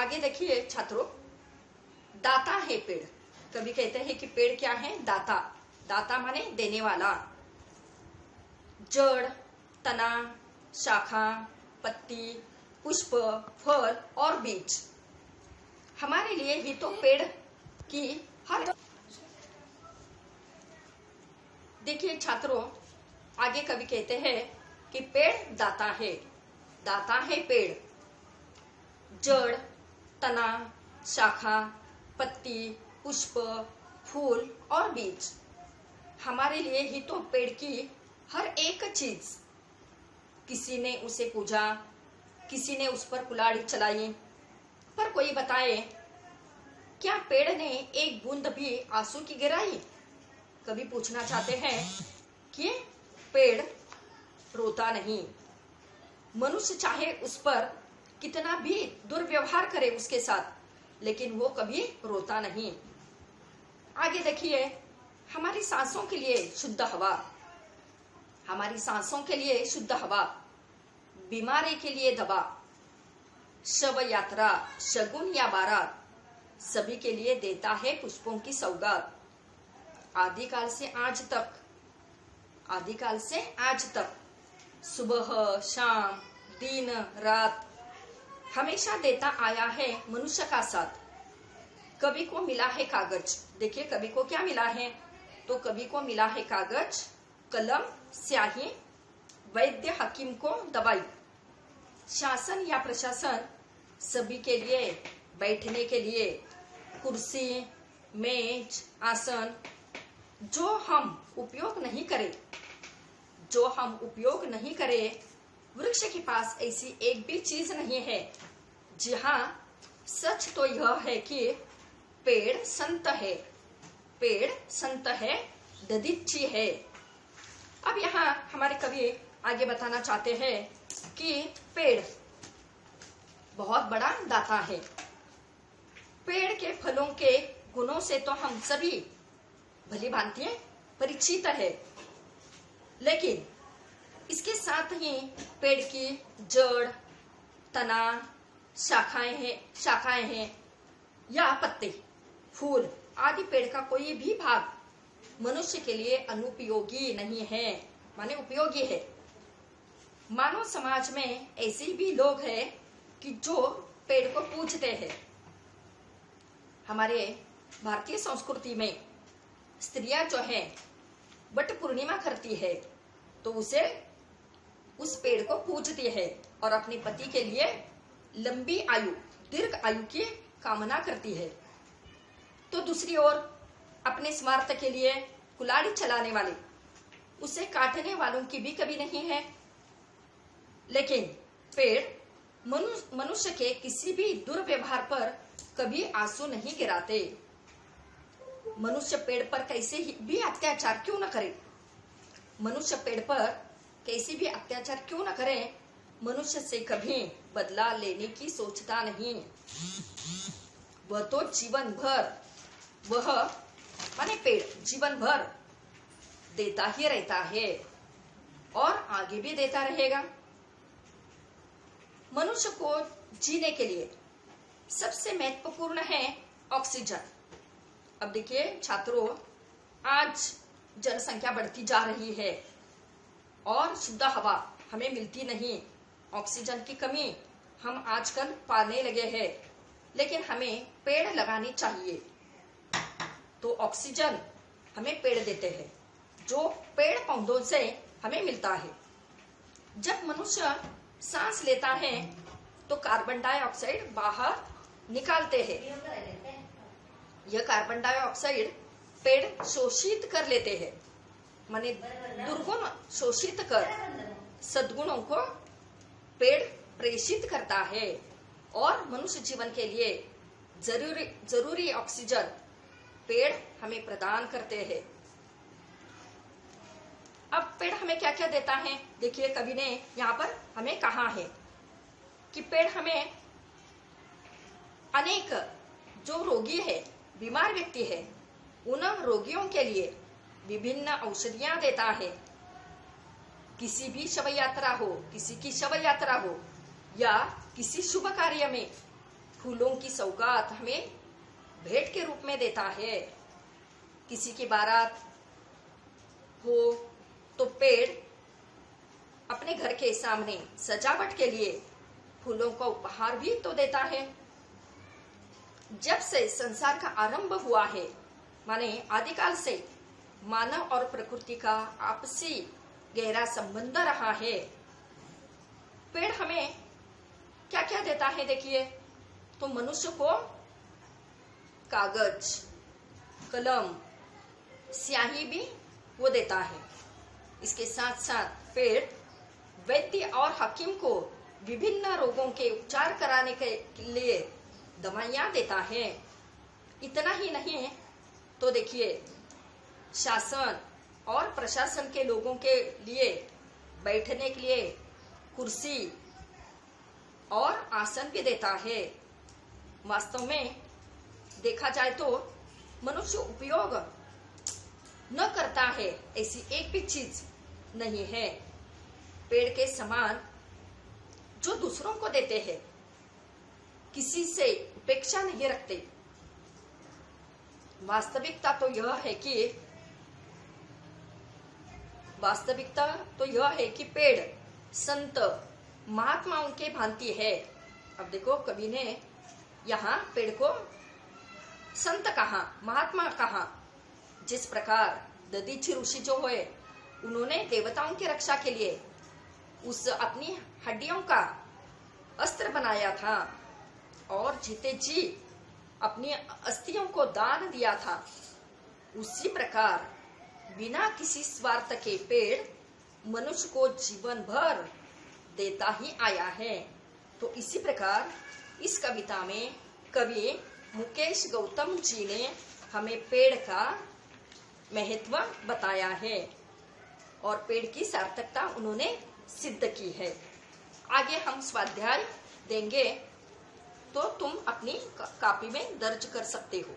आगे देखिए छात्रों, दाता है पेड़। कभी कहते हैं कि पेड़ क्या है? दाता। दाता माने देने वाला। जड़, तना, शाखा, पत्ती, पुष्प, फल और बीज हमारे लिए ही तो पेड़ की हर। देखिए छात्रों, आगे कभी कहते हैं कि पेड़ दाता है। दाता है पेड़। जड़, तना, शाखा, पत्ती, पुष्प, फूल और बीज हमारे लिए ही तो पेड़ की हर एक चीज। किसी ने उसे पूजा, किसी ने उस पर कुल्हाड़ी चलाई, पर कोई बताए क्या पेड़ ने एक बूंद भी आंसू की गिराई? कभी पूछना चाहते हैं कि पेड़ रोता नहीं। मनुष्य चाहे उस पर कितना भी दुर्व्यवहार करे उसके साथ, लेकिन वो कभी रोता नहीं। आगे देखिए, हमारी सांसों के लिए शुद्ध हवा, हमारी सांसों के लिए शुद्ध हवा, बीमारी के लिए दवा, शव यात्रा, शगुन या बारात सभी के लिए देता है पुष्पों की सौगात। आदिकाल से आज तक, आदिकाल से आज तक सुबह शाम दिन रात हमेशा देता आया है मनुष्य का साथ। कवि को मिला है कागज। देखिए कवि को क्या मिला है? तो कवि को मिला है कागज, कलम, स्याही, वैद्य हकीम को दवाई। शासन या प्रशासन सभी के लिए बैठने के लिए कुर्सी, मेज, आसन। जो हम उपयोग नहीं करें, जो हम उपयोग नहीं करें, वृक्ष के पास ऐसी एक भी चीज नहीं है। जी हाँ, सच तो यह है कि पेड़ संत है। पेड़ संत है, दधीची है। अब यहाँ हमारे कवि आगे बताना चाहते हैं कि पेड़ बहुत बड़ा दाता है। पेड़ के फलों के गुणों से तो हम सभी भली भांति परिचित है, लेकिन इसके साथ ही पेड़ की जड़, तना, शाखाएं हैं या पत्ते, फूल आदि पेड़ का कोई भी भाग मनुष्य के लिए अनुपयोगी नहीं है, माने उपयोगी है। मानव समाज में ऐसे भी लोग हैं कि जो पेड़ को पूजते हैं। हमारे भारतीय संस्कृति में स्त्रियां जो है वट पूर्णिमा करती है तो उसे उस पेड़ को पूजती है और अपने पति के लिए लंबी आयु, दीर्घ आयु की कामना करती है। तो दूसरी ओर अपने स्वार्थ के लिए कुल्हाड़ी चलाने वाले, उसे काटने वालों की भी कभी नहीं है। लेकिन पेड़ मनुष्य के किसी भी दुर्व्यवहार पर कभी आंसू नहीं गिराते। मनुष्य पेड़ पर कैसे भी अत्याचार क्यों न करे, मनुष्य पेड़ पर कैसे भी अत्याचार क्यों न करे, मनुष्य से कभी बदला लेने की सोचता नहीं। वह तो जीवन भर, वह माने पेड़ जीवन भर देता ही रहता है और आगे भी देता रहेगा। मनुष्य को जीने के लिए सबसे महत्वपूर्ण है ऑक्सीजन। अब देखिए छात्रों, आज जनसंख्या बढ़ती जा रही है और शुद्ध हवा हमें मिलती नहीं। ऑक्सीजन की कमी हम आजकल पाने लगे हैं, लेकिन हमें पेड़ लगाने चाहिए। तो ऑक्सीजन हमें पेड़ देते हैं, जो पेड़ पौधों से हमें मिलता है। जब मनुष्य सांस लेता है तो कार्बन डाइऑक्साइड बाहर निकालते हैं। यह कार्बन डाइऑक्साइड पेड़ शोषित कर लेते हैं, माने दुर्गुण शोषित कर सद्गुणों को पेड़ प्रेषित करता है और मनुष्य जीवन के लिए जरूरी ऑक्सीजन पेड़ हमें प्रदान करते हैं। अब पेड़ हमें क्या क्या देता है? देखिए कवि ने यहाँ पर हमें कहा है कि पेड़ हमें अनेक, जो रोगी है, बीमार व्यक्ति है, उन रोगियों के लिए विभिन्न औषधियां देता है। किसी भी शव यात्रा हो, किसी की शव यात्रा हो या किसी शुभ कार्य में फूलों की सौगात हमें भेंट के रूप में देता है। किसी की बारात हो तो पेड़ अपने घर के सामने सजावट के लिए फूलों का उपहार भी तो देता है। जब से संसार का आरंभ हुआ है, माने आदिकाल से मानव और प्रकृति का आपसी गहरा संबंध रहा है। पेड़ हमें क्या क्या देता है देखिए, तो मनुष्य को कागज, कलम, स्याही भी वो देता है। इसके साथ साथ पेड़ वैद्य और हकीम को विभिन्न रोगों के उपचार कराने के लिए दवाइयां देता है। इतना ही नहीं तो देखिए, शासन और प्रशासन के लोगों के लिए बैठने के लिए कुर्सी और आसन भी देता है। वास्तव में देखा जाए तो मनुष्य उपयोग न करता है ऐसी एक भी चीज नहीं है। पेड़ के समान जो दूसरों को देते हैं, किसी से उपेक्षा नहीं रखते। वास्तविकता तो यह है कि पेड़ संत महात्माओं के भांति है। अब देखो, कवि ने यहाँ पेड़ को संत कहा, महात्मा कहा। जिस प्रकार दधीचि ऋषि जो है, उन्होंने देवताओं की रक्षा के लिए उस अपनी हड्डियों का अस्त्र बनाया था और जीते जी अपनी अस्थियों को दान दिया था, उसी प्रकार बिना किसी स्वार्थ के पेड़ मनुष्य को जीवन भर देता ही आया है। तो इसी प्रकार इस कविता में कवि मुकेश गौतम जी ने हमें पेड़ का महत्व बताया है और पेड़ की सार्थकता उन्होंने सिद्ध की है। आगे हम स्वाध्याय देंगे, तो तुम अपनी कॉपी में दर्ज कर सकते हो।